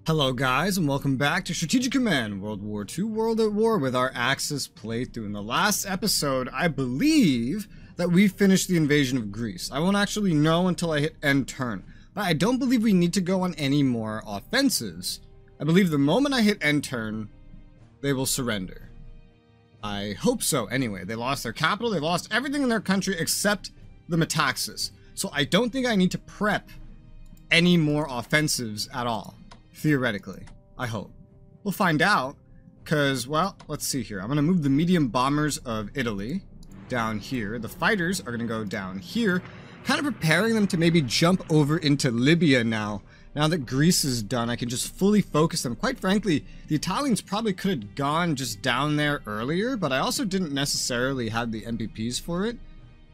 Hello guys, and welcome back to Strategic Command World War II World at War with our Axis playthrough. In the last episode, I believe that we finished the invasion of Greece. I won't actually know until I hit end turn, but I don't believe we need to go on any more offensives. I believe the moment I hit end turn, they will surrender. I hope so anyway. They lost their capital, they lost everything in their country except the Metaxas. So I don't think I need to prep any more offensives at all. Theoretically, I hope. We'll find out, because, well, let's see here. I'm going to move the medium bombers of Italy down here. The fighters are going to go down here, kind of preparing them to maybe jump over into Libya now. Now that Greece is done, I can just fully focus them. Quite frankly, the Italians probably could have gone just down there earlier, but I also didn't necessarily have the MPPs for it.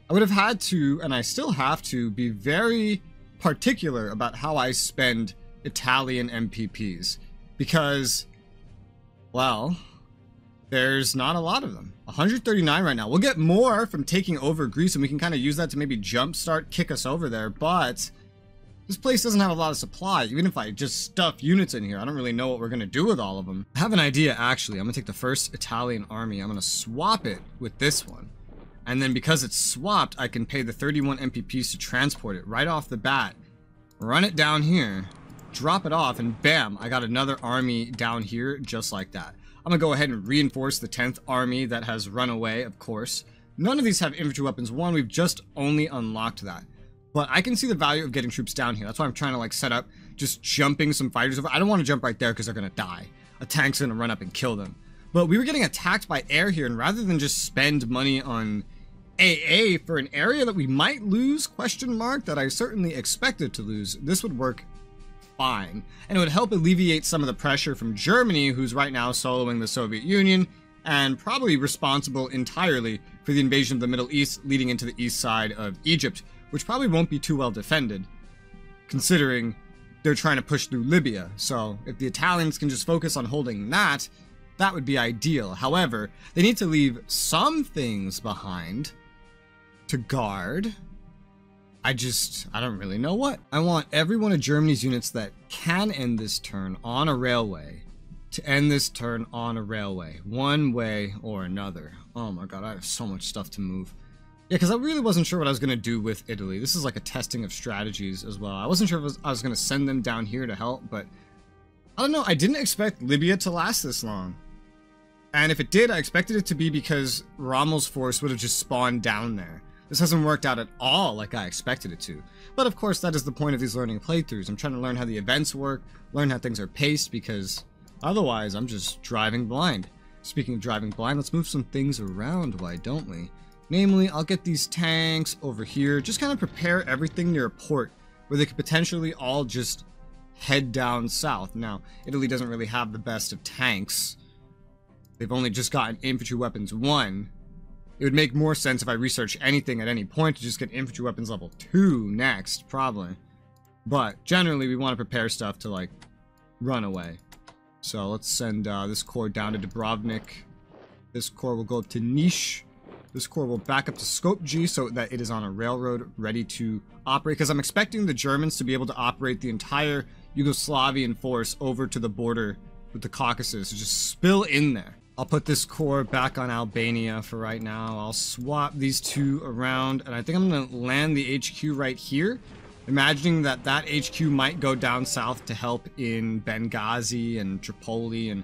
I would have had to, and I still have to, be very particular about how I spend Italian MPPs, because, well, there's not a lot of them. 139 right now. We'll get more from taking over Greece, and we can kind of use that to maybe jumpstart, kick us over there, but this place doesn't have a lot of supply. Even if I just stuff units in here, I don't really know what we're going to do with all of them. I have an idea, actually. I'm going to take the first Italian army. I'm going to swap it with this one. And then because it's swapped, I can pay the 31 MPPs to transport it right off the bat. Run it down here. Drop it off, and bam, I got another army down here just like that. I'm gonna go ahead and reinforce the 10th army that has run away, of course. None of these have infantry weapons. One, we've just only unlocked that. But I can see the value of getting troops down here. That's why I'm trying to like set up just jumping some fighters over. I don't want to jump right there because they're gonna die. A tank's gonna run up and kill them. But we were getting attacked by air here, and rather than just spend money on AA for an area that we might lose, question mark, that I certainly expected to lose, this would work fine, and it would help alleviate some of the pressure from Germany, who's right now soloing the Soviet Union and probably responsible entirely for the invasion of the Middle East leading into the east side of Egypt, which probably won't be too well defended considering they're trying to push through Libya. So if the Italians can just focus on holding that, that would be ideal. However, they need to leave some things behind to guard. I don't really know what. I want every one of Germany's units that can end this turn on a railway to end this turn on a railway, one way or another. Oh my god, I have so much stuff to move. Yeah, because I really wasn't sure what I was going to do with Italy. This is like a testing of strategies as well. I wasn't sure if I was going to send them down here to help, but I don't know. I didn't expect Libya to last this long. And if it did, I expected it to be because Rommel's force would have just spawned down there. This hasn't worked out at all like I expected it to. But of course, that is the point of these learning playthroughs. I'm trying to learn how the events work, learn how things are paced, because otherwise I'm just driving blind. Speaking of driving blind, let's move some things around, why don't we? Namely, I'll get these tanks over here, just kind of prepare everything near a port where they could potentially all just head down south. Now, Italy doesn't really have the best of tanks. They've only just gotten infantry weapons 1. It would make more sense if I research anything at any point to just get infantry weapons level 2 next, probably. But generally, we want to prepare stuff to, like, run away. So let's send this corps down to Dubrovnik. This corps will go up to Niš. This corps will back up to Skopje so that it is on a railroad ready to operate. Because I'm expecting the Germans to be able to operate the entire Yugoslavian force over to the border with the Caucasus. So just spill in there. I'll put this corps back on Albania for right now. I'll swap these two around, and I think I'm going to land the HQ right here, imagining that that HQ might go down south to help in Benghazi and Tripoli and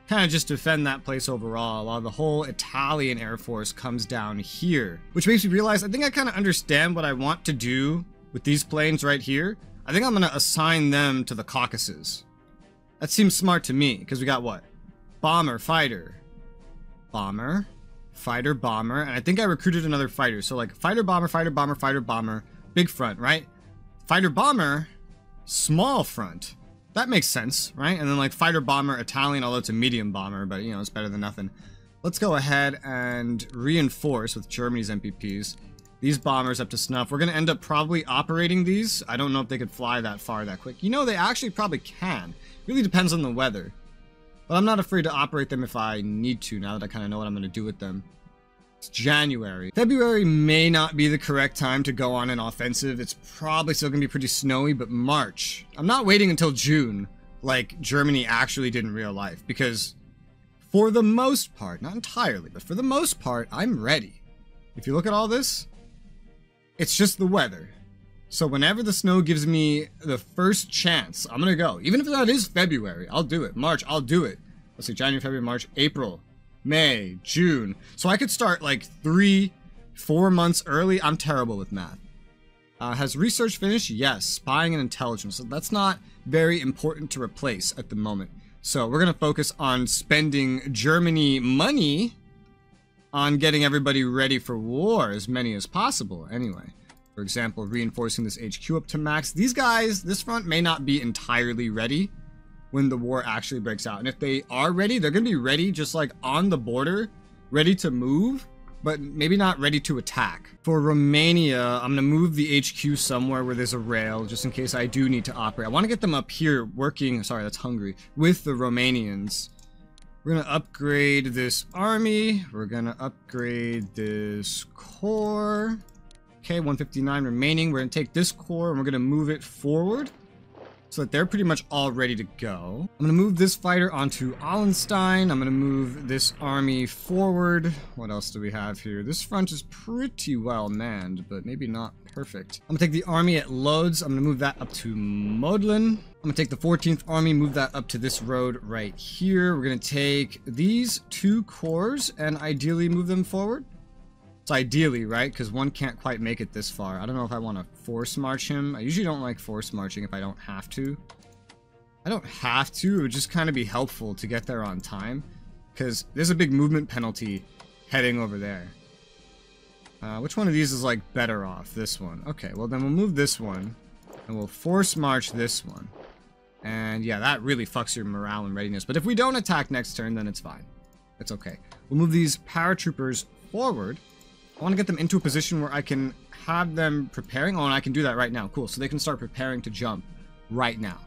kind of just defend that place overall, while the whole Italian Air Force comes down here. Which makes me realize I think I kind of understand what I want to do with these planes right here. I think I'm going to assign them to the Caucasus. That seems smart to me, because we got what? Bomber, fighter, bomber, fighter, bomber, and I think I recruited another fighter. So like fighter, bomber, fighter, bomber, fighter, bomber, big front, right? Fighter, bomber, small front. That makes sense, right? And then like fighter, bomber, Italian, although it's a medium bomber, but you know, it's better than nothing. Let's go ahead and reinforce with Germany's MPPs. These bombers up to snuff. We're going to end up probably operating these. I don't know if they could fly that far that quick. You know, they actually probably can. Really depends on the weather. But I'm not afraid to operate them if I need to, now that I kind of know what I'm going to do with them. It's January. February may not be the correct time to go on an offensive. It's probably still going to be pretty snowy, but March. I'm not waiting until June. like Germany actually did in real life, because for the most part, not entirely, but for the most part, I'm ready. If you look at all this, it's just the weather. So whenever the snow gives me the first chance, I'm gonna go. Even if that is February, I'll do it. March, I'll do it. Let's see, January, February, March, April, May, June. So I could start like 3-4 months early. I'm terrible with math. Has research finished? Yes. Spying and intelligence. So that's not very important to replace at the moment. So we're going to focus on spending Germany money on getting everybody ready for war, as many as possible anyway. For example, reinforcing this HQ up to max. These guys, this front may not be entirely ready when the war actually breaks out. And if they are ready, they're going to be ready just like on the border, ready to move, but maybe not ready to attack. For Romania, I'm going to move the HQ somewhere where there's a rail, just in case I do need to operate. I want to get them up here working, sorry, that's Hungary, with the Romanians. We're going to upgrade this army. We're going to upgrade this corps. Okay, 159 remaining. We're going to take this corps and we're going to move it forward so that they're pretty much all ready to go. I'm going to move this fighter onto Allenstein. I'm going to move this army forward. What else do we have here? This front is pretty well manned, but maybe not perfect. I'm going to take the army at Lodz. I'm going to move that up to Modlin. I'm going to take the 14th army, move that up to this road right here. We're going to take these 2 corps and ideally move them forward. It's ideally, right? Because one can't quite make it this far. I don't know if I want to force march him. I usually don't like force marching if I don't have to. I don't have to. It would just kind of be helpful to get there on time, because there's a big movement penalty heading over there. Which one of these is like better off? This one. Okay, well then we'll move this one and we'll force march this one. And yeah, that really fucks your morale and readiness. But if we don't attack next turn, then it's fine. It's okay. We'll move these paratroopers forward. I want to get them into a position where I can have them preparing. Oh, and I can do that right now. Cool. So they can start preparing to jump right now.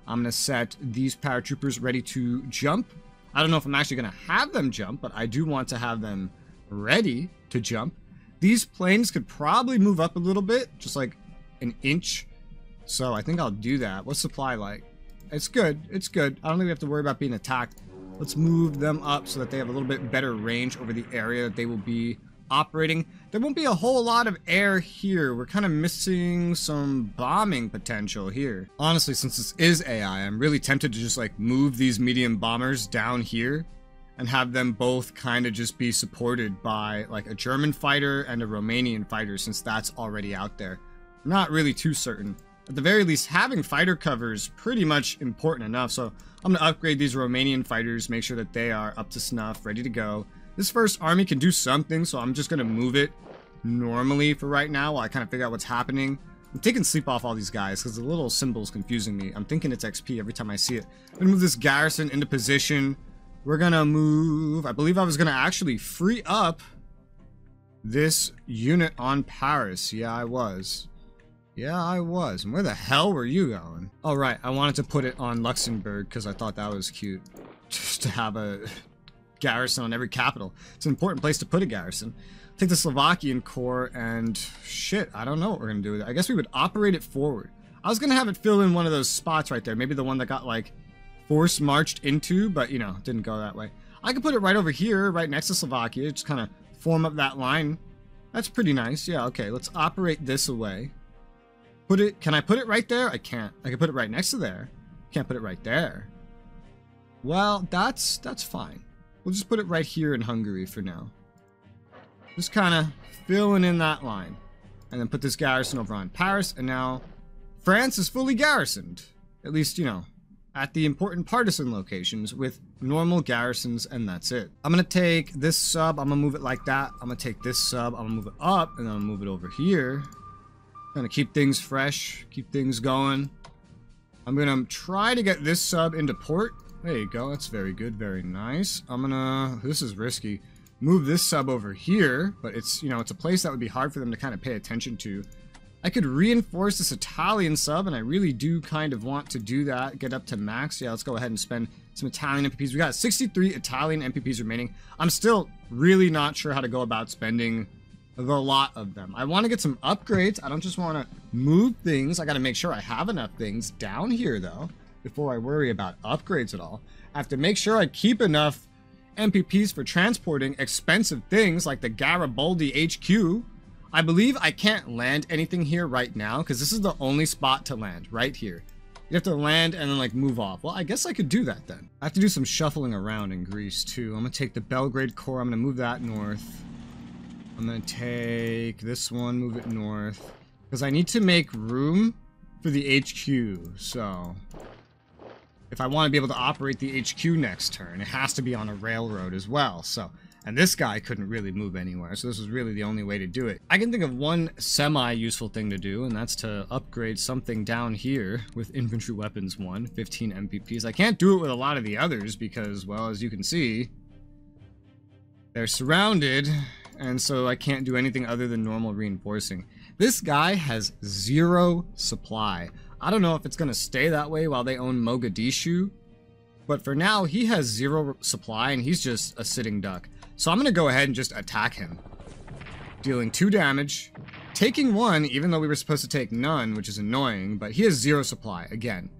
I'm going to set these paratroopers ready to jump. I don't know if I'm actually going to have them jump, but I do want to have them ready to jump. These planes could probably move up a little bit, just like an inch. So I think I'll do that. What's supply like? It's good. It's good. I don't think we have to worry about being attacked. Let's move them up so that they have a little bit better range over the area that they will be operating. There won't be a whole lot of air here. We're kind of missing some bombing potential here. Honestly, since this is AI, I'm really tempted to just like move these medium bombers down here and have them both kind of just be supported by like a German fighter and a Romanian fighter, since that's already out there. I'm not really too certain. At the very least, having fighter cover is pretty much important enough. So I'm going to upgrade these Romanian fighters, make sure that they are up to snuff, ready to go. This first army can do something, so I'm just going to move it normally for right now while I kind of figure out what's happening. I'm taking sleep off all these guys because the little symbol's confusing me. I'm thinking it's XP every time I see it. I'm going to move this garrison into position. We're going to move... I believe I was going to actually free up this unit on Paris. Yeah, I was. Yeah, I was. And where the hell were you going? Oh, right. I wanted to put it on Luxembourg because I thought that was cute. Just to have a garrison on every capital. It's an important place to put a garrison. Take the Slovakian corps and shit, I don't know what we're going to do with it. I guess we would operate it forward. I was going to have it fill in one of those spots right there. Maybe the one that got like force marched into, but you know, didn't go that way. I could put it right over here, right next to Slovakia. Just kind of form up that line. That's pretty nice. Yeah, okay. Let's operate this away. Put it, can I put it right there? I can't. I can put it right next to there. Can't put it right there. Well, that's fine. We'll just put it right here in Hungary for now. Just kind of filling in that line. And then put this garrison over on Paris. And now France is fully garrisoned. At least, you know, at the important partisan locations with normal garrisons, and that's it. I'm going to take this sub. I'm going to move it like that. I'm going to take this sub. I'm going to move it up. And then I'm going to move it over here. Going to keep things fresh. Keep things going. I'm going to try to get this sub into port. There you go. That's very good. Very nice. I'm gonna... This is risky. Move this sub over here, but it's, you know, it's a place that would be hard for them to kind of pay attention to. I could reinforce this Italian sub, and I really do kind of want to do that. Get up to max. Yeah, let's go ahead and spend some Italian MPPs. We got 63 Italian MPPs remaining. I'm still really not sure how to go about spending the lot of them. I want to get some upgrades. I don't just want to move things. I got to make sure I have enough things down here, though. before I worry about upgrades at all. I have to make sure I keep enough MPPs for transporting expensive things like the Garibaldi HQ. I believe I can't land anything here right now because this is the only spot to land, right here. You have to land and then like move off. Well, I guess I could do that then. I have to do some shuffling around in Greece too. I'm gonna take the Belgrade core, I'm gonna move that north. I'm gonna take this one, move it north. Because I need to make room for the HQ, so if I want to be able to operate the HQ next turn, it has to be on a railroad as well, so. And this guy couldn't really move anywhere, so this was really the only way to do it. I can think of one semi-useful thing to do, and that's to upgrade something down here with Infantry Weapons 1, 15 MPPs. I can't do it with a lot of the others because, well, as you can see, they're surrounded, and so I can't do anything other than normal reinforcing. This guy has 0 supply. I don't know if it's going to stay that way while they own Mogadishu, but for now, he has 0 supply, and he's just a sitting duck. So I'm going to go ahead and just attack him. Dealing 2 damage. Taking 1, even though we were supposed to take none, which is annoying, but he has 0 supply, again.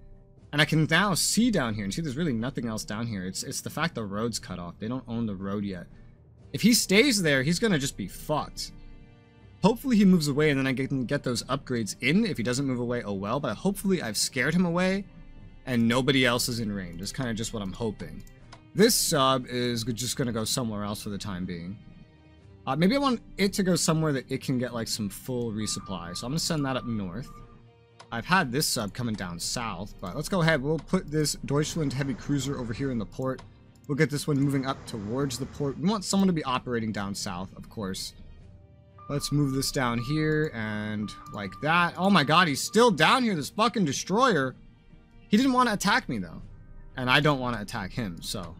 And I can now see down here, and see there's really nothing else down here. It's the fact the road's cut off. They don't own the road yet. If he stays there, he's going to just be fucked. Hopefully he moves away, and then I can get those upgrades in. If he doesn't move away, oh well. But hopefully I've scared him away, and nobody else is in range. It's kind of just what I'm hoping. This sub is just going to go somewhere else for the time being. Maybe I want it to go somewhere that it can get like some full resupply. So I'm going to send that up north. I've had this sub coming down south, but let's go ahead. We'll put this Deutschland heavy cruiser over here in the port. We'll get this one moving up towards the port. We want someone to be operating down south, of course. Let's move this down here and like that. Oh my god, he's still down here, this fucking destroyer. He didn't want to attack me though. And I don't want to attack him, so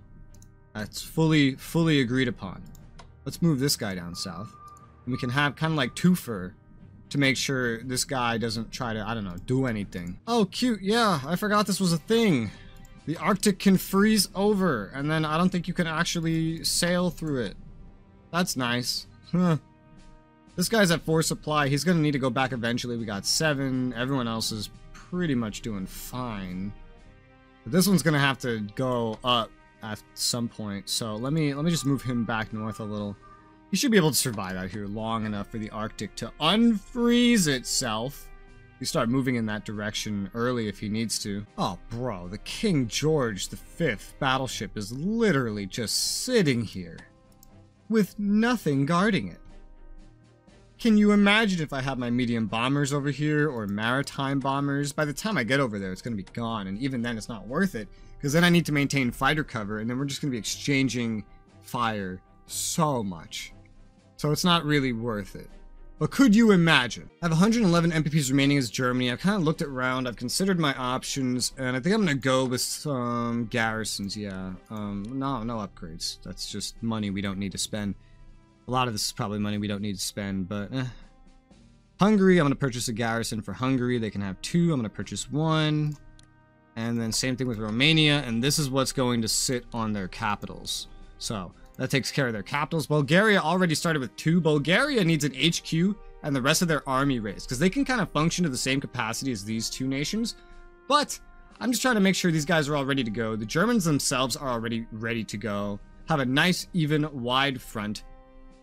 that's fully agreed upon. Let's move this guy down south. And we can have kind of like twofer to make sure this guy doesn't try to, I don't know, do anything. Oh, cute. Yeah, I forgot this was a thing. The Arctic can freeze over, and then I don't think you can actually sail through it. That's nice. Huh. This guy's at 4 supply. He's going to need to go back eventually. We got 7. Everyone else is pretty much doing fine. But this one's going to have to go up at some point. So let me just move him back north a little. He should be able to survive out here long enough for the Arctic to unfreeze itself. We start moving in that direction early if he needs to. Oh, bro, the King George V battleship is literally just sitting here with nothing guarding it. Can you imagine if I have my medium bombers over here or maritime bombers? By the time I get over there, it's going to be gone. And even then, it's not worth it because then I need to maintain fighter cover and then we're just going to be exchanging fire so much. So it's not really worth it. But could you imagine? I have 111 MPPs remaining as Germany. I've kind of looked around. I've considered my options, and I think I'm going to go with some garrisons, yeah. No upgrades. That's just money we don't need to spend. A lot of this is probably money we don't need to spend, but Hungary, I'm going to purchase a garrison for Hungary. They can have 2. I'm going to purchase 1. And then same thing with Romania, and this is what's going to sit on their capitals. So that takes care of their capitals. Bulgaria already started with 2. Bulgaria needs an HQ and the rest of their army raised, because they can kind of function to the same capacity as these 2 nations. But I'm just trying to make sure these guys are all ready to go. The Germans themselves are already ready to go. Have a nice, even, wide front.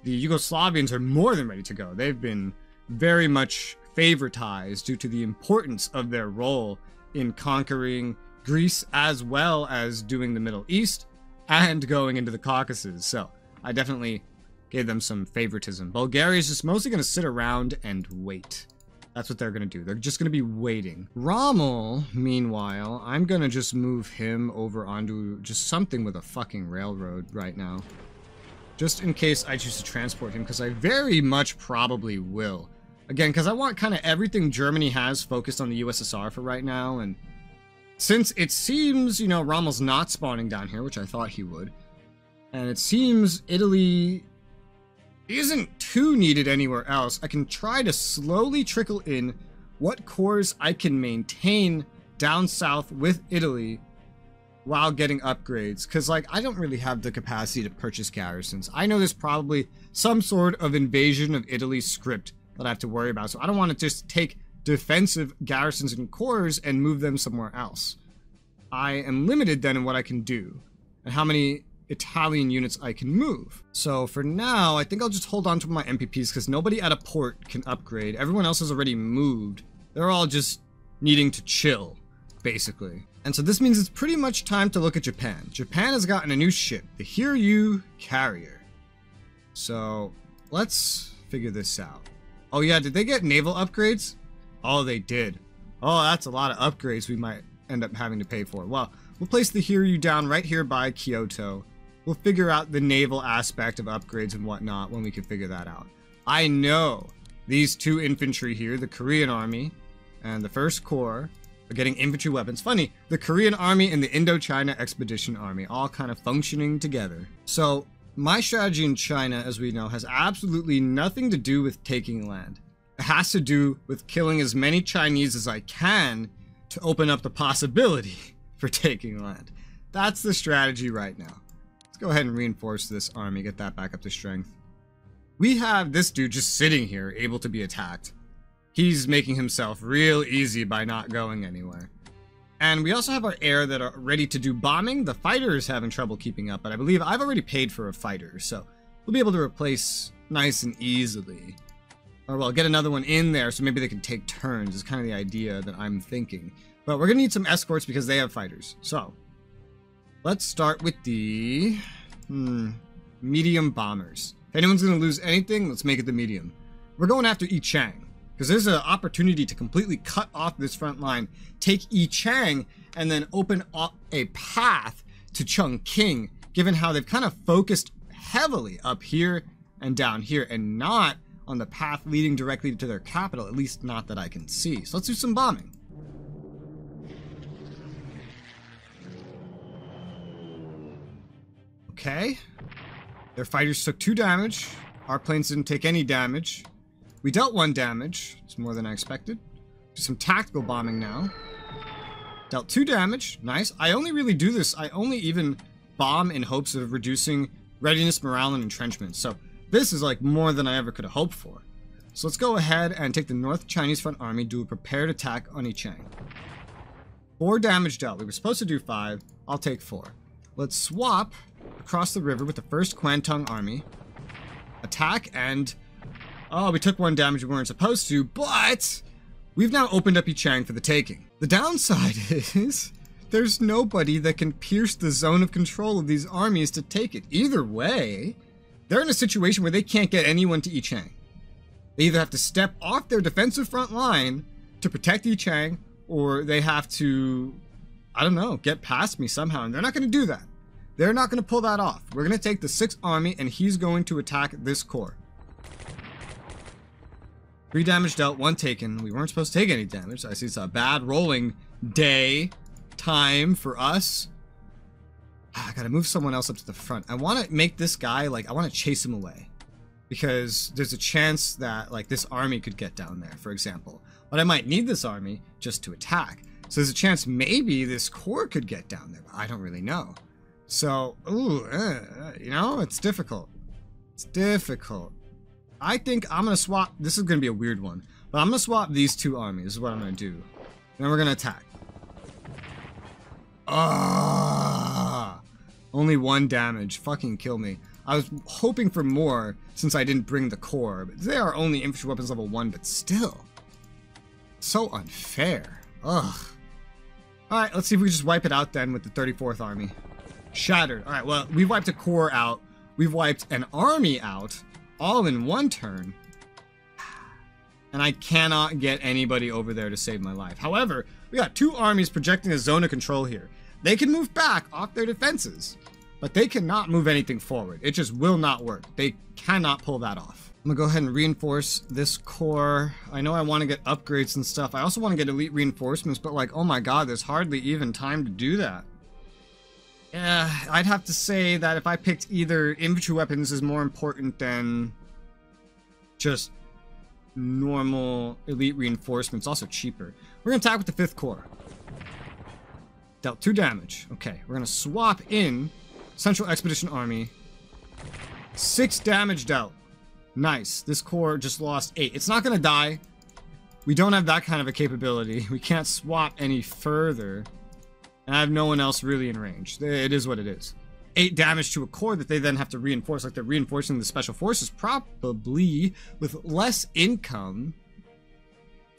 The Yugoslavians are more than ready to go. They've been very much favoritized due to the importance of their role in conquering Greece as well as doing the Middle East and going into the Caucasus. So I definitely gave them some favoritism. Bulgaria is just mostly going to sit around and wait. That's what they're going to do. They're just going to be waiting. Rommel, meanwhile, I'm going to just move him over onto just something with a fucking railroad right now. Just in case I choose to transport him, because I very much probably will. Again, because I want kind of everything Germany has focused on the USSR for right now, and since it seems, you know, Rommel's not spawning down here, which I thought he would, and it seems Italy isn't too needed anywhere else, I can try to slowly trickle in what cores I can maintain down south with Italy while getting upgrades, because like I don't really have the capacity to purchase garrisons. I know there's probably some sort of invasion of Italy script that I have to worry about, so I don't want to just take defensive garrisons and cores and move them somewhere else. I am limited then in what I can do and how many Italian units I can move. So for now, I think I'll just hold on to my MPPs because nobody at a port can upgrade. Everyone else has already moved. They're all just needing to chill, basically. And so this means it's pretty much time to look at Japan. Japan has gotten a new ship, the Hiryu Carrier. So let's figure this out. Oh yeah, did they get naval upgrades? Oh, they did. Oh, that's a lot of upgrades we might end up having to pay for. Well, we'll place the Hiryu down right here by Kyoto. We'll figure out the naval aspect of upgrades and whatnot when we can figure that out. I know these two infantry here, the Korean Army and the First Corps, are getting infantry weapons. Funny, the Korean Army and the Indochina Expedition Army all kind of functioning together. So my strategy in China, as we know, has absolutely nothing to do with taking land. It has to do with killing as many Chinese as I can to open up the possibility for taking land. That's the strategy right now. Let's go ahead and reinforce this army, get that back up to strength. We have this dude just sitting here, able to be attacked. He's making himself real easy by not going anywhere. And we also have our air that are ready to do bombing. The fighter is having trouble keeping up, but I believe I've already paid for a fighter, so we'll be able to replace nice and easily. Or well, get another one in there so maybe they can take turns is kind of the idea that I'm thinking. But we're gonna need some escorts because they have fighters. So let's start with the medium bombers. If anyone's gonna lose anything, let's make it the medium. We're going after Yichang because there's an opportunity to completely cut off this front line, take Yichang, and then open up a path to Chongqing, given how they've kind of focused heavily up here and down here and not on the path leading directly to their capital, at least not that I can see. So let's do some bombing. Okay. Their fighters took 2 damage. Our planes didn't take any damage. We dealt 1 damage. It's more than I expected. Do some tactical bombing now. Dealt 2 damage. Nice. I only really do this. I only even bomb in hopes of reducing readiness, morale, and entrenchment. So this is like more than I ever could have hoped for. So let's go ahead and take the North Chinese Front Army, do a prepared attack on Yichang. 4 damage dealt. We were supposed to do 5. I'll take 4. Let's swap across the river with the 1st Kwantung Army. Attack and... oh, we took 1 damage we weren't supposed to, but we've now opened up Yichang for the taking. The downside is there's nobody that can pierce the zone of control of these armies to take it. Either way, they're in a situation where they can't get anyone to Yichang. They either have to step off their defensive front line to protect Yichang, or they have to, I don't know, get past me somehow, and they're not going to do that. They're not going to pull that off. We're going to take the 6th Army, and he's going to attack this corps. 3 damage dealt, 1 taken. We weren't supposed to take any damage. I see it's a bad rolling day time for us. I gotta move someone else up to the front. I want to make this guy, like, I want to chase him away. Because there's a chance that, like, this army could get down there, for example. But I might need this army just to attack. So there's a chance maybe this corps could get down there, but I don't really know. So, ooh, you know, it's difficult. It's difficult. I think I'm going to swap, this is going to be a weird one, but I'm going to swap these 2 armies. This is what I'm going to do. Then we're going to attack. Only 1 damage. Fucking kill me. I was hoping for more since I didn't bring the core, but they are only infantry weapons level 1, but still. So unfair. Ugh. Alright, let's see if we just wipe it out then with the 34th Army. Shattered. Alright, well, we've wiped a corps out. We've wiped an army out, all in 1 turn. And I cannot get anybody over there to save my life. However, we got 2 armies projecting a zone of control here. They can move back off their defenses, but they cannot move anything forward. It just will not work. They cannot pull that off. I'm gonna go ahead and reinforce this core. I know I want to get upgrades and stuff. I also want to get elite reinforcements, but like, oh my god, there's hardly even time to do that. Yeah, I'd have to say that if I picked either infantry weapons is more important than just normal elite reinforcements, also cheaper. We're gonna attack with the 5th Corps. Dealt 2 damage. Okay, we're gonna swap in Central Expedition Army. 6 damage dealt. Nice. This corps just lost 8. It's not gonna die. We don't have that kind of a capability. We can't swap any further. And I have no one else really in range. It is what it is. 8 damage to a core that they then have to reinforce. Like they're reinforcing the special forces, probably with less income,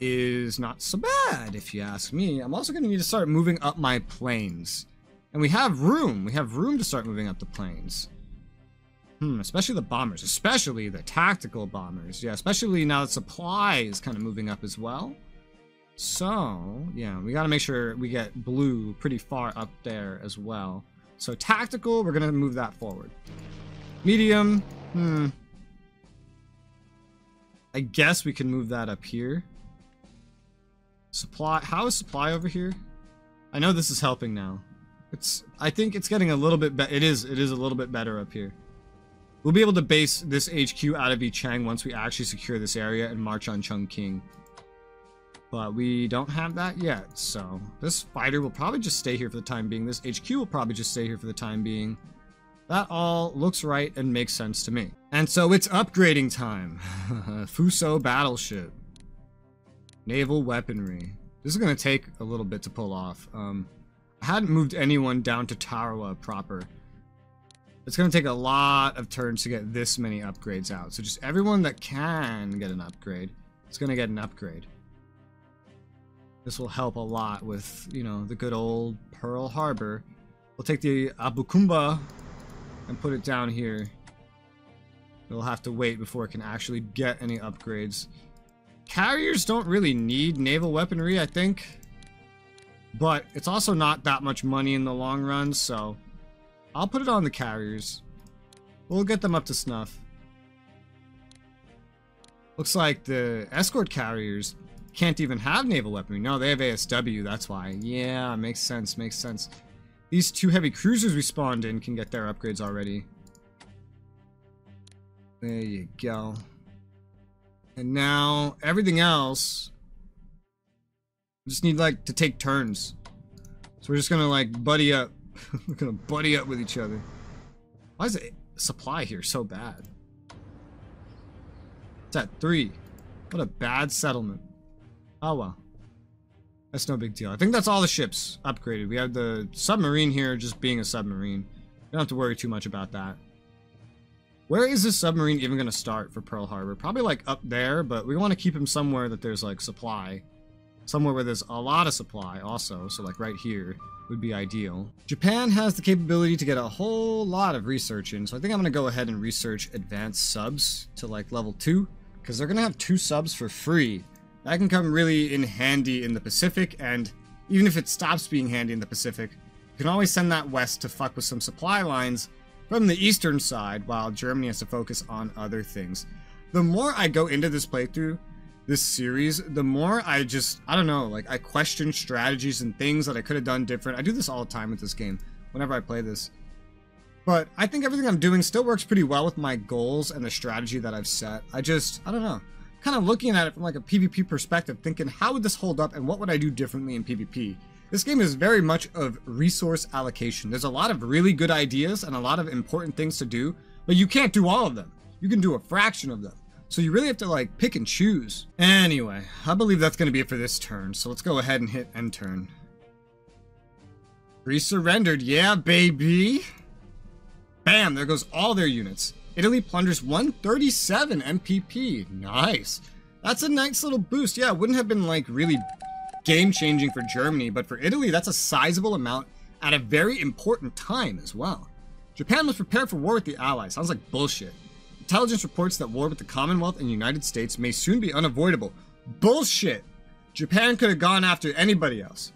is not so bad, if you ask me. I'm also going to need to start moving up my planes. And we have room. We have room to start moving up the planes. Especially the bombers. Especially the tactical bombers. Yeah, especially now that supply is kind of moving up as well. So, yeah, we got to make sure we get blue pretty far up there as well. So, tactical, we're going to move that forward. Medium, I guess we can move that up here. Supply, how is supply over here? I know this is helping now. I think it's getting a little bit better. It is a little bit better up here. We'll be able to base this HQ out of Yicheng once we actually secure this area and march on Chongqing. But we don't have that yet, so this fighter will probably just stay here for the time being. This HQ will probably just stay here for the time being. That all looks right and makes sense to me. And so it's upgrading time. Fuso battleship. Naval weaponry. This is going to take a little bit to pull off. I hadn't moved anyone down to Tarawa proper. It's going to take a lot of turns to get this many upgrades out. So just everyone that can get an upgrade is going to get an upgrade. This will help a lot with, you know, the good old Pearl Harbor. We'll take the Abukumba and put it down here. We'll have to wait before it can actually get any upgrades. Carriers don't really need naval weaponry, I think. But it's also not that much money in the long run, so I'll put it on the carriers. We'll get them up to snuff. Looks like the escort carriers can't even have naval weaponry. No, they have ASW, that's why. Yeah, makes sense, makes sense. These 2 heavy cruisers we spawned in can get their upgrades already. There you go. And now, everything else, we just need, like, to take turns. So we're just gonna, like, buddy up. We're gonna buddy up with each other. Why is the supply here so bad? It's at 3. What a bad settlement. Oh well. That's no big deal. I think that's all the ships upgraded. We have the submarine here just being a submarine. We don't have to worry too much about that. Where is this submarine even going to start for Pearl Harbor? Probably like up there, but we want to keep him somewhere that there's like supply. Somewhere where there's a lot of supply also, so like right here would be ideal. Japan has the capability to get a whole lot of research in, so I think I'm going to go ahead and research advanced subs to like level 2, because they're going to have 2 subs for free. That can come really in handy in the Pacific, and even if it stops being handy in the Pacific, you can always send that west to fuck with some supply lines from the eastern side, while Germany has to focus on other things. The more I go into this playthrough, this series, the more I don't know, like I question strategies and things that I could have done different. I do this all the time with this game, whenever I play this. But I think everything I'm doing still works pretty well with my goals and the strategy that I've set. I don't know. Kind of looking at it from like a PvP perspective, thinking how would this hold up and what would I do differently in PvP? This game is very much of resource allocation. There's a lot of really good ideas and a lot of important things to do, but you can't do all of them. You can do a fraction of them. So you really have to like pick and choose. Anyway, I believe that's going to be it for this turn. So let's go ahead and hit end turn. Greece surrendered. Yeah, baby. Bam, there goes all their units. Italy plunders 137 MPP. Nice. That's a nice little boost. Yeah, it wouldn't have been like really game-changing for Germany, but for Italy, that's a sizable amount at a very important time as well. Japan must prepare for war with the Allies. Sounds like bullshit. Intelligence reports that war with the Commonwealth and United States may soon be unavoidable. Bullshit. Japan could have gone after anybody else.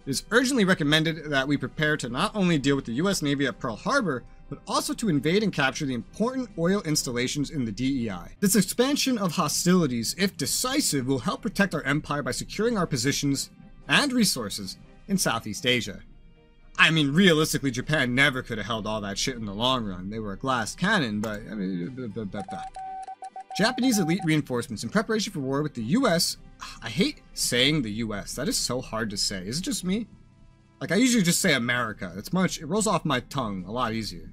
It is urgently recommended that we prepare to not only deal with the US Navy at Pearl Harbor, but also to invade and capture the important oil installations in the DEI. This expansion of hostilities, if decisive, will help protect our empire by securing our positions and resources in Southeast Asia. I mean, realistically, Japan never could have held all that shit in the long run. They were a glass cannon, but I mean, Japanese elite reinforcements in preparation for war with the US. I hate saying the US. That is so hard to say. Is it just me? Like, I usually just say America. It rolls off my tongue a lot easier.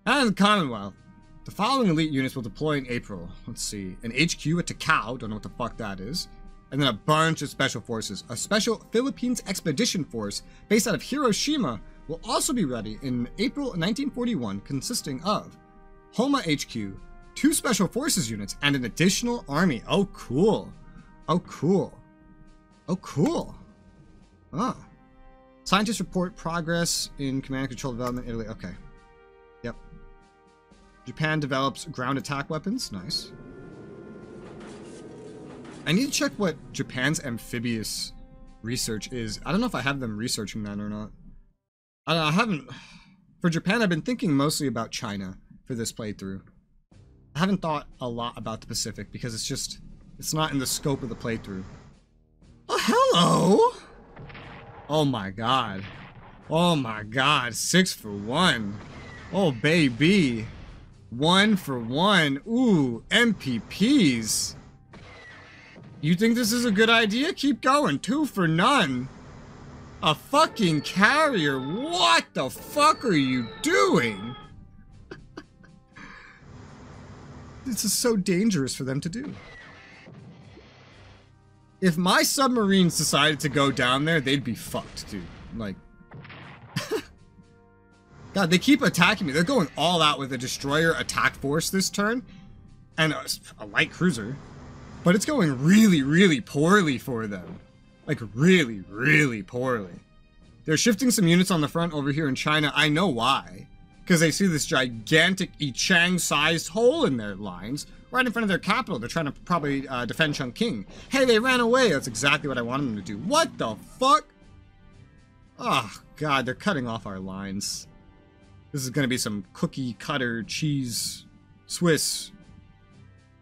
And the Commonwealth. The following elite units will deploy in April. Let's see. An HQ at Takao. Don't know what the fuck that is. and then a bunch of special forces. A special Philippines expedition force based out of Hiroshima will also be ready in April 1941, consisting of Homa HQ, 2 special forces units, and an additional army. Oh, cool. Oh, cool. Oh, cool. Oh. Scientists report progress in command and control development in Italy. Okay. Yep. Japan develops ground attack weapons. Nice. I need to check what Japan's amphibious research is. I don't know if I have them researching that or not. I haven't. For Japan, I've been thinking mostly about China for this playthrough. I haven't thought a lot about the Pacific because it's not in the scope of the playthrough. Oh, hello! Oh my god. Oh my god. 6 for 1. Oh, baby. 1 for 1. Ooh, MPPs. You think this is a good idea? Keep going. 2 for none. A fucking carrier. What the fuck are you doing? This is so dangerous for them to do. If my submarines decided to go down there, they'd be fucked, dude. Like... God, they keep attacking me. They're going all out with a destroyer attack force this turn. And a light cruiser. But it's going really, really poorly for them. Like, really, really poorly. They're shifting some units on the front over here in China. I know why. Because they see this gigantic Yichang-sized hole in their lines right in front of their capital. They're trying to probably defend Chongqing. Hey, they ran away. That's exactly what I wanted them to do. What the fuck? Oh, God, they're cutting off our lines. This is going to be some cookie cutter cheese Swiss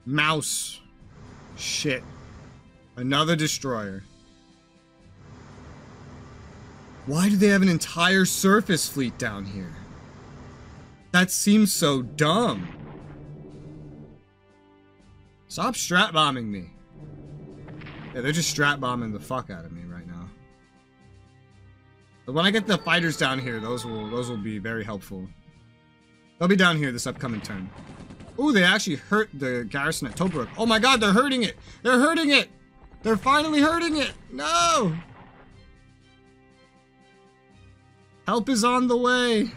mouse shit. Another destroyer. Why do they have an entire surface fleet down here? That seems so dumb. Stop strat bombing me. Yeah, they're just strat bombing the fuck out of me right now. But when I get the fighters down here, those will be very helpful. They'll be down here this upcoming turn. Ooh, they actually hurt the garrison at Tobruk. Oh my god, they're hurting it! They're hurting it! They're finally hurting it! No! Help is on the way!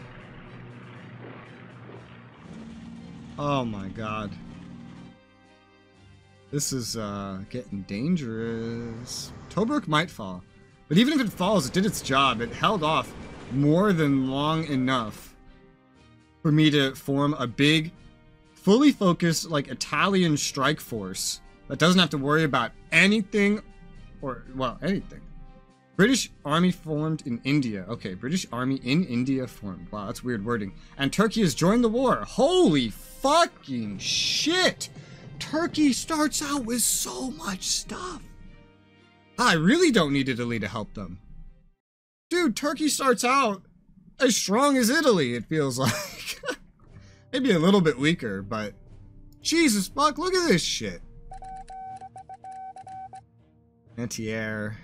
Oh my god. This is getting dangerous. Tobruk might fall. But even if it falls, it did its job. It held off more than long enough for me to form a big, fully focused, like, Italian strike force that doesn't have to worry about anything, or, well, anything. British Army formed in India. Okay, British Army in India formed. Wow, that's weird wording. And Turkey has joined the war. Holy fucking shit! Turkey starts out with so much stuff. I really don't need Italy to help them. Dude, Turkey starts out as strong as Italy, it feels like. Maybe a little bit weaker, but... Jesus fuck, look at this shit. Anti-air.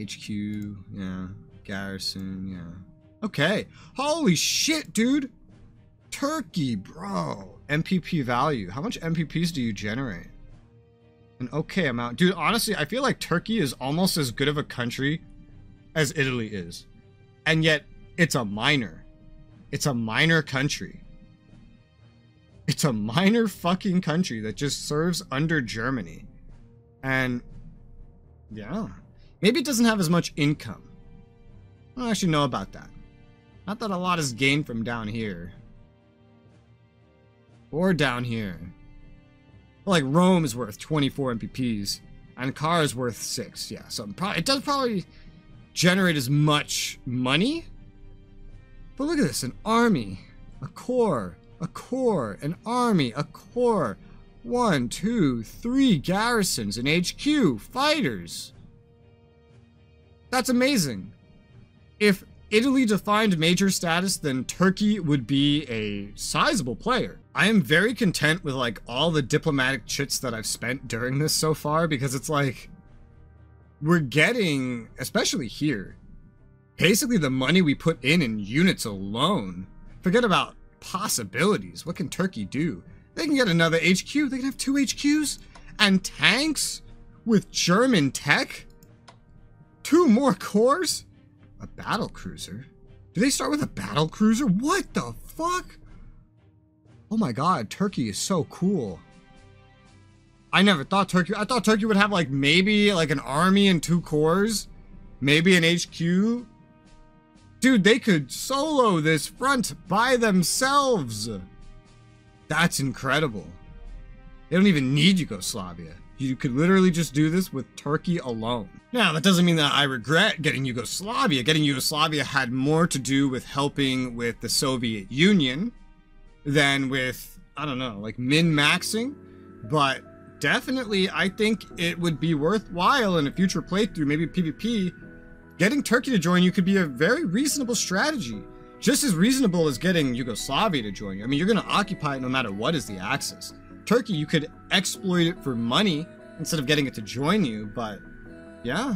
HQ, yeah. Garrison, yeah. Okay. Holy shit, dude! Turkey, bro. MPP value. How much MPPs do you generate? An okay amount. Dude, honestly, I feel like Turkey is almost as good of a country as Italy is. And yet, it's a minor. It's a minor country. It's a minor fucking country that just serves under Germany. And, yeah. Maybe it doesn't have as much income. I don't actually know about that. Not that a lot is gained from down here. Or down here. Like, Rome is worth 24 MPPs. And Car is worth 6. Yeah, so it does probably generate as much money. But look at this. An army. A corps. A corps. An army. A corps. 1, 2, 3 garrisons. An HQ. Fighters. That's amazing. If Italy defined major status, then Turkey would be a sizable player. I am very content with, like, all the diplomatic chits that I've spent during this so far, because it's like, we're getting, especially here, basically the money we put in units alone. Forget about possibilities. What can Turkey do? They can get another HQ. They can have 2 HQs and tanks. with German tech? 2 more cores? A battle cruiser? Do they start with a battle cruiser? What the fuck? Oh my god, Turkey is so cool. I never thought Turkey... I thought Turkey would have like maybe like an army and 2 cores. Maybe an HQ. Dude, they could solo this front by themselves. That's incredible. They don't even need Yugoslavia. You could literally just do this with Turkey alone. Now, that doesn't mean that I regret getting Yugoslavia. Getting Yugoslavia had more to do with helping with the Soviet Union than with, I don't know, like min-maxing. But definitely, I think it would be worthwhile in a future playthrough, maybe PvP, getting Turkey to join you could be a very reasonable strategy. Just as reasonable as getting Yugoslavia to join you. I mean, you're going to occupy it no matter what is the axis. Turkey, you could exploit it for money instead of getting it to join you, but yeah,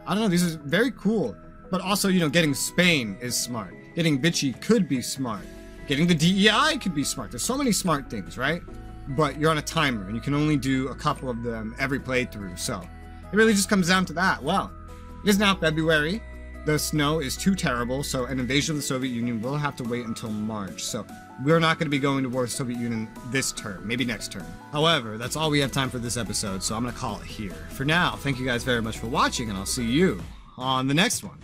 I don't know, these are very cool. But also, you know, getting Spain is smart. Getting Vichy could be smart. Getting the DEI could be smart. There's so many smart things, right? But you're on a timer and you can only do a couple of them every playthrough, so it really just comes down to that. Well, it is now February. The snow is too terrible, so an invasion of the Soviet Union will have to wait until March. So we're not going to be going to war with the Soviet Union this term, maybe next term. However, that's all we have time for this episode, so I'm going to call it here. For now, thank you guys very much for watching, and I'll see you on the next one.